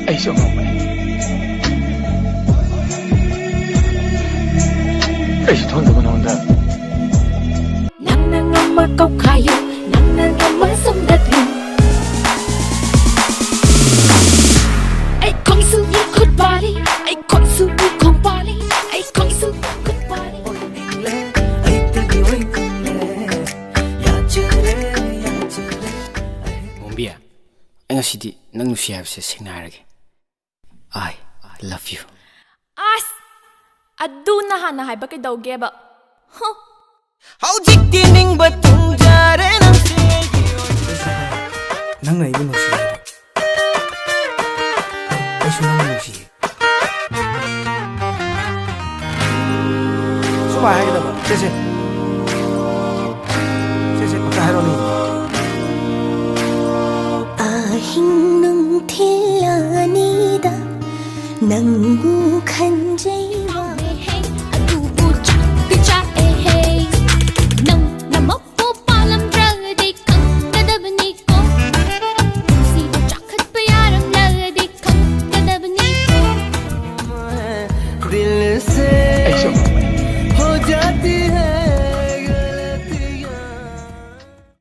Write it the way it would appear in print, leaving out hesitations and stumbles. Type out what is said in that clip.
ꯑꯩꯁꯨ ꯑꯉꯛꯄꯅꯤ ꯑꯩꯁꯨ ꯊꯣꯟꯗꯕ ꯅꯉꯣꯟꯗ ꯅꯪꯅ ꯉꯝꯕ ꯀꯧꯈꯥꯏꯌꯨ ꯅꯪꯅ ꯉꯝꯕ ꯁꯨꯝꯗꯠꯂꯨ ꯑꯩꯈꯣꯏꯁꯨ ꯈꯨꯠ ꯄꯥꯜꯂꯤ ꯑꯩꯈꯣꯏꯁꯨ ꯈꯣꯡ ꯄꯥꯜꯂꯤ ꯑꯩꯈꯣꯏꯁꯨ ꯈꯨꯠ ꯄꯥꯜꯂꯤ ꯃꯣꯝꯕꯤ ꯑꯩ ꯉꯁꯤꯗꯤ ꯅꯪ ꯅꯨꯡꯁꯤ ꯍꯥꯏꯕꯁꯦ ꯁꯦꯡꯅ ꯍꯥꯏꯔꯒꯦ I love you ꯑꯁ ꯑꯗꯨꯅ ꯍꯥꯟꯅ ꯍꯥꯏꯕ ꯀꯩꯗꯧꯒꯦꯕ ꯍꯧꯖꯤꯛꯇꯤ ꯅꯤꯡꯕ ꯊꯨꯡꯖꯔꯦ ꯅꯪꯁꯦ ꯅꯪꯅ ꯑꯩꯕꯨ ꯅꯨꯡꯁꯤ ꯑꯩꯁꯨ ꯅꯪꯕꯨ ꯅꯨꯡꯁꯤꯌꯦ ꯁꯨꯃꯥꯏ ꯍꯥꯏꯒꯗꯕ ꯁꯦ ꯑꯝꯇ ꯍꯥꯏꯔꯣꯅꯦ ꯑꯍꯤꯡ ꯅꯨꯡꯊꯤꯜ ꯑꯅꯤꯗ ꯅꯪꯕꯨ ꯈꯟꯖꯩꯕ ꯑꯗꯨꯕꯨ ꯆꯥꯛꯇꯤ ꯆꯥꯛꯑꯦꯍꯦ ꯅꯪꯅ ꯃꯄꯨ ꯄꯥꯜꯂꯝꯗ꯭ꯔꯒꯗꯤ ꯈꯪꯒꯗꯕꯅꯤꯀꯣ ꯅꯨꯡꯁꯤꯕ ꯆꯥꯛꯈꯠꯄ ꯌꯥꯔꯝꯂꯒꯗꯤ ꯈꯪꯒꯗꯕꯅꯤꯀꯣ दिल